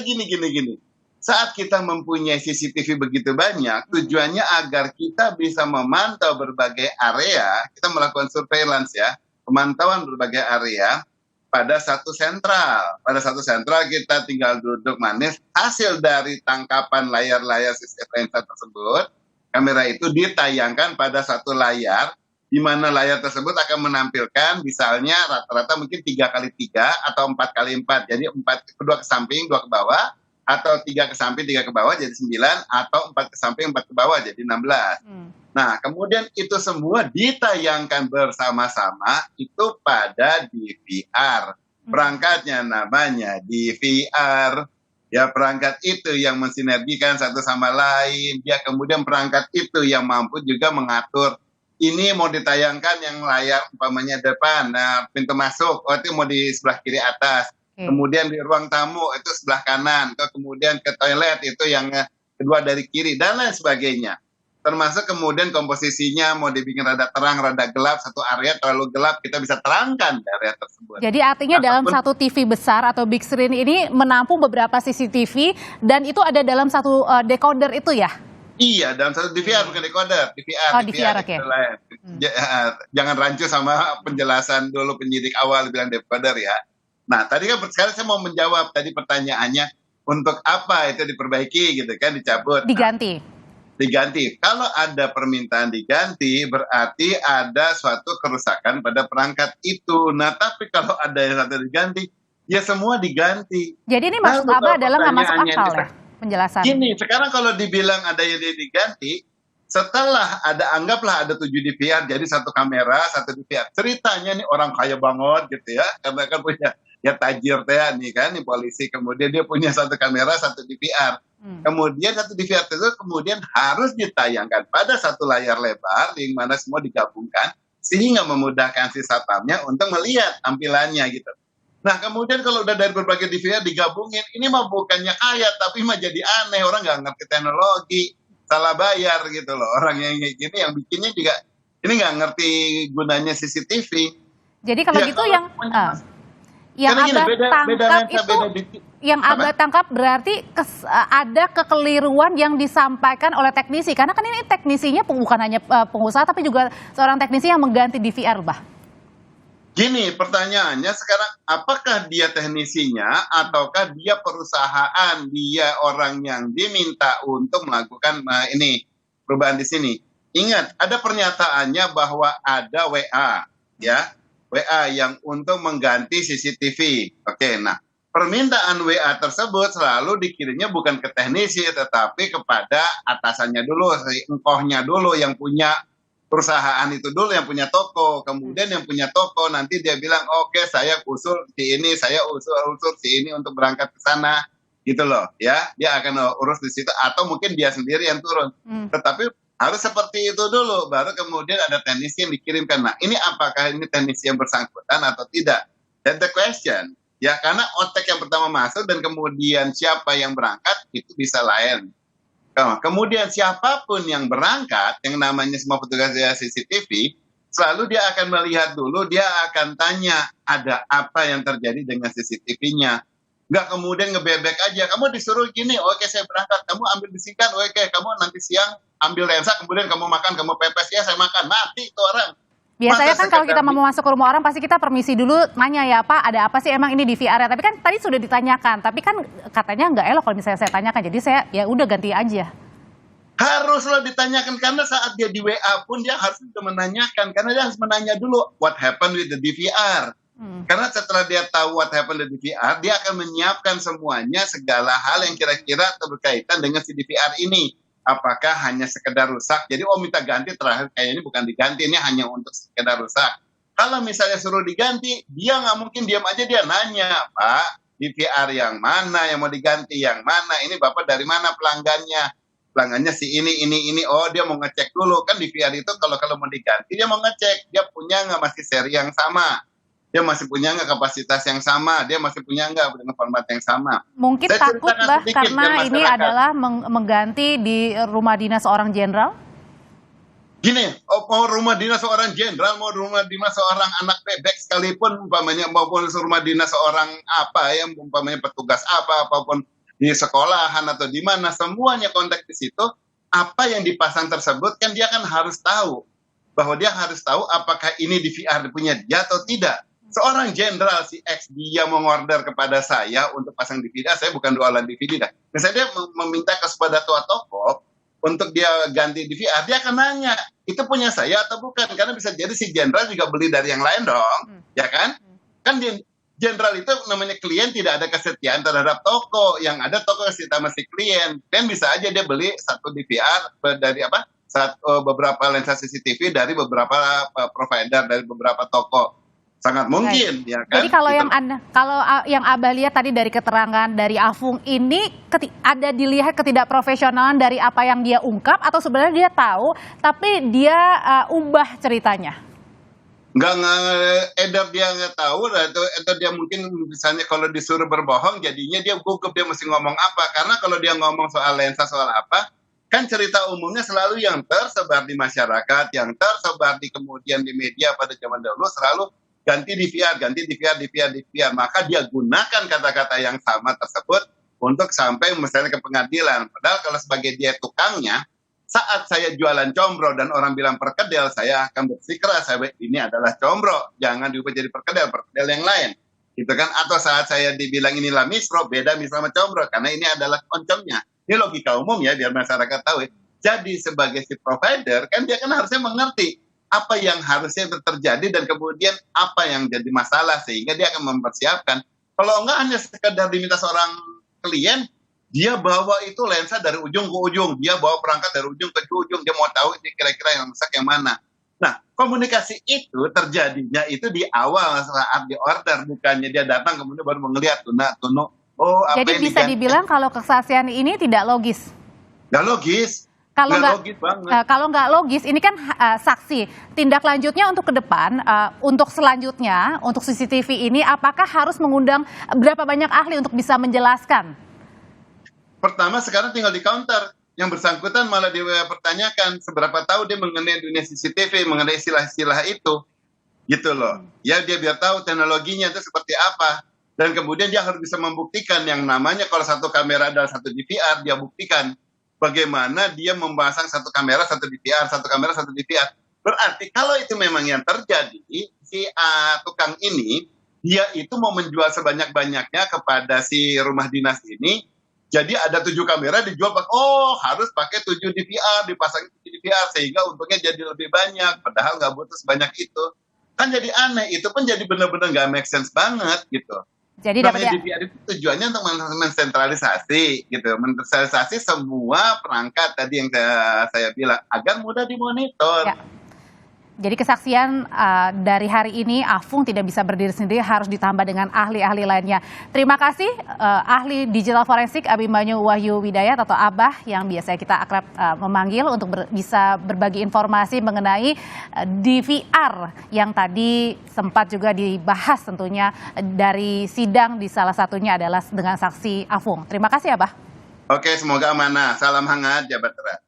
gini. Saat kita mempunyai CCTV begitu banyak, tujuannya agar kita bisa memantau berbagai area, kita melakukan surveillance ya, pemantauan berbagai area pada satu sentral. Pada satu sentral kita tinggal duduk manis, hasil dari tangkapan layar-layar CCTV tersebut, kamera itu ditayangkan pada satu layar, di mana layar tersebut akan menampilkan misalnya rata-rata mungkin 3x3 atau 4x4. Jadi 2 ke samping, 2 ke bawah, atau 3 ke samping, 3 ke bawah jadi 9, atau 4 ke samping, 4 ke bawah jadi 16. Nah, kemudian itu semua ditayangkan bersama-sama itu pada DVR. Perangkatnya namanya DVR. Ya, perangkat itu yang mensinergikan satu sama lain. Ya, kemudian perangkat itu yang mampu juga mengatur. Ini mau ditayangkan yang layar umpamanya depan, nah, pintu masuk, oh itu mau di sebelah kiri atas. Kemudian di ruang tamu itu sebelah kanan, kemudian ke toilet itu yang kedua dari kiri, dan lain sebagainya. Termasuk kemudian komposisinya mau dibikin rada terang, rada gelap, satu area terlalu gelap, kita bisa terangkan area tersebut. Jadi artinya dalam satu TV besar atau big screen ini menampung beberapa CCTV, dan itu ada dalam satu decoder itu ya? Iya, dalam satu DVR, bukan decoder, DVR. Oh, DVR, oke. Jangan rancu sama penjelasan dulu penyidik awal bilang decoder ya. Nah, tadi kan sekarang saya mau menjawab tadi pertanyaannya, untuk apa itu diperbaiki gitu kan, dicabut. Diganti. Diganti. Kalau ada permintaan diganti, berarti ada suatu kerusakan pada perangkat itu. Nah, tapi kalau ada yang satu diganti, ya semua diganti. Jadi ini maksud Abah adalah nggak masuk akal ya, penjelasan? Gini, sekarang kalau dibilang ada yang diganti, setelah anggaplah ada 7 DVR, jadi satu kamera, satu DVR. Ceritanya nih orang kaya banget gitu ya, karena kan punya ya tajir teh nih kan, nih polisi, kemudian dia punya satu kamera, satu DVR. Kemudian satu DVR itu kemudian harus ditayangkan pada satu layar lebar, yang mana semua digabungkan, sehingga memudahkan si satpamnya untuk melihat tampilannya gitu. Nah, kemudian kalau udah dari berbagai DVR digabungin, ini mah bukannya kaya, tapi mah jadi aneh, orang nggak ngerti teknologi, salah bayar gitu loh. Orang yang kayak gini, yang bikinnya juga, ini nggak ngerti gunanya CCTV. Jadi kalau ya, gitu yang Abah tangkap berarti ada kekeliruan yang disampaikan oleh teknisi, karena kan ini teknisinya bukan hanya pengusaha tapi juga seorang teknisi yang mengganti DVR, Bah. Gini pertanyaannya sekarang, apakah dia teknisinya ataukah dia perusahaan, dia orang yang diminta untuk melakukan ini perubahan di sini. Ingat, ada pernyataannya bahwa ada WA ya, WA yang untuk mengganti CCTV. Oke, nah permintaan WA tersebut selalu dikirimnya bukan ke teknisi, tetapi kepada atasannya dulu, engkohnya dulu yang punya perusahaan itu dulu, yang punya toko. Kemudian yang punya toko nanti dia bilang, oke, saya usul si ini, saya usul si ini untuk berangkat ke sana, gitu loh, ya. Dia akan urus di situ, atau mungkin dia sendiri yang turun. Tetapi harus seperti itu dulu, baru kemudian ada teknisi yang dikirimkan. Nah, ini apakah ini teknisi yang bersangkutan atau tidak? That's the question. Ya, karena otak yang pertama masuk dan kemudian siapa yang berangkat, itu bisa lain. Kemudian siapapun yang berangkat, yang namanya semua petugas CCTV, selalu dia akan melihat dulu, dia akan tanya ada apa yang terjadi dengan CCTV-nya. Nggak kemudian ngebebek aja, kamu disuruh gini, oke saya berangkat, kamu ambil bisikan, oke kamu nanti siang ambil lensa, kemudian kamu makan, kamu pepes, ya saya makan, mati itu orang. Biasanya kan kalau kita mau masuk ke rumah orang pasti kita permisi dulu, nanya ya Pak, ada apa sih emang ini di VR-nya. Tapi kan tadi sudah ditanyakan, tapi kan katanya nggak elok kalau misalnya saya tanyakan, jadi saya ya udah ganti aja. Haruslah ditanyakan, karena saat dia di WA pun dia harus menanyakan, karena dia harus menanya dulu what happened with the DVR. Karena setelah dia tahu what happened with the DVR, dia akan menyiapkan semuanya, segala hal yang kira-kira berkaitan dengan si DVR ini. Apakah hanya sekedar rusak? Jadi minta ganti, terakhir kayak ini bukan diganti, ini hanya untuk sekedar rusak. Kalau misalnya suruh diganti, dia nggak mungkin diam aja, dia nanya, Pak, DVR yang mana yang mau diganti, yang mana, ini Bapak dari mana pelanggannya? Pelanggannya si ini, oh dia mau ngecek dulu. Kan DVR itu kalau mau diganti, dia mau ngecek, dia punya nggak masih seri yang sama, dia masih punya nggak kapasitas yang sama, dia masih punya nggak dengan format yang sama. Mungkin saya takut Bah, karena ini adalah mengganti di rumah dinas seorang jenderal? Gini, mau rumah dinas seorang jenderal, mau rumah dinas seorang anak bebek sekalipun, umpamanya maupun rumah dinas seorang apa ya, umpamanya petugas apapun, di sekolahan atau di mana, semuanya kontak di situ, apa yang dipasang tersebut kan dia kan harus tahu, bahwa dia harus tahu apakah ini di VR punya dia atau tidak. Seorang jenderal si X dia mengorder kepada saya untuk pasang DVD, saya bukan jualan DVD dah. Misalnya dia meminta kepada tua toko untuk dia ganti di VR, dia akan nanya, itu punya saya atau bukan? Karena bisa jadi si jenderal juga beli dari yang lain dong, ya kan? Kan jenderal itu namanya klien, tidak ada kesetiaan terhadap toko, yang ada toko kesetiaan sama si klien. Dan bisa aja dia beli satu DVR dari beberapa lensa CCTV dari beberapa provider, dari beberapa toko. Sangat mungkin, ya kan? Jadi kalau gitu. yang Abah lihat tadi dari keterangan dari Afung ini ada dilihat ketidakprofesionalan dari apa yang dia ungkap, atau sebenarnya dia tahu tapi dia ubah ceritanya? Nggak edar, dia nggak tahu, atau dia mungkin misalnya kalau disuruh berbohong jadinya dia gugup, dia mesti ngomong apa. Karena kalau dia ngomong soal lensa soal apa, kan cerita umumnya selalu yang tersebar di masyarakat, yang tersebar kemudian di media pada zaman dahulu selalu ganti DVR, ganti DVR, DVR, DVR. Maka dia gunakan kata-kata yang sama tersebut untuk sampai misalnya ke pengadilan. Padahal kalau sebagai dia tukangnya, saat saya jualan combro dan orang bilang perkedel, saya akan bersikeras, ini adalah combro, jangan diubah jadi perkedel yang lain. Gitu kan? Atau saat saya dibilang inilah misro, beda misro sama combro, karena ini adalah oncomnya. Ini logika umum ya, biar masyarakat tahu. Jadi sebagai si provider, kan dia kan harusnya mengerti apa yang harusnya terjadi dan kemudian apa yang jadi masalah, sehingga dia akan mempersiapkan. Kalau enggak hanya sekedar diminta seorang klien, dia bawa itu lensa dari ujung ke ujung, dia bawa perangkat dari ujung ke ujung, dia mau tahu ini kira-kira yang rusak yang mana. Nah, komunikasi itu terjadinya itu di awal saat di order, bukannya dia datang kemudian baru melihat tunak. Oh, apa jadi yang bisa dibilang kalau kesaksian ini tidak logis? Nggak logis. Kalau nggak logis, ini kan saksi. Tindak lanjutnya untuk ke depan, untuk selanjutnya, untuk CCTV ini, apakah harus mengundang berapa banyak ahli untuk bisa menjelaskan? Pertama, sekarang tinggal di counter. Yang bersangkutan malah dipertanyakan seberapa tahu dia mengenai dunia CCTV, mengenai istilah-istilah itu. Gitu loh. Ya, dia biar tahu teknologinya itu seperti apa. Dan kemudian dia harus bisa membuktikan yang namanya kalau satu kamera dan satu DVR, dia buktikan bagaimana dia memasang satu kamera, satu DVR, satu kamera, satu DVR. Berarti kalau itu memang yang terjadi, si tukang ini, dia itu mau menjual sebanyak-banyaknya kepada si rumah dinas ini, jadi ada 7 kamera dijual, oh harus pakai 7 DVR, dipasang 7 DVR, sehingga untungnya jadi lebih banyak, padahal nggak butuh sebanyak itu. Kan jadi aneh, itu pun jadi benar-benar nggak make sense banget gitu. Jadi namanya DVR itu tujuannya untuk mensentralisasi gitu, mensentralisasi semua perangkat tadi yang saya bilang agar mudah dimonitor. Ya. Jadi kesaksian dari hari ini Afung tidak bisa berdiri sendiri, harus ditambah dengan ahli-ahli lainnya. Terima kasih ahli digital forensik Abimanyu Wahyu Widayat atau Abah yang biasanya kita akrab memanggil untuk bisa berbagi informasi mengenai DVR yang tadi sempat juga dibahas tentunya dari sidang, di salah satunya adalah dengan saksi Afung. Terima kasih Abah. Oke, semoga amanah. Salam hangat, jabat erat.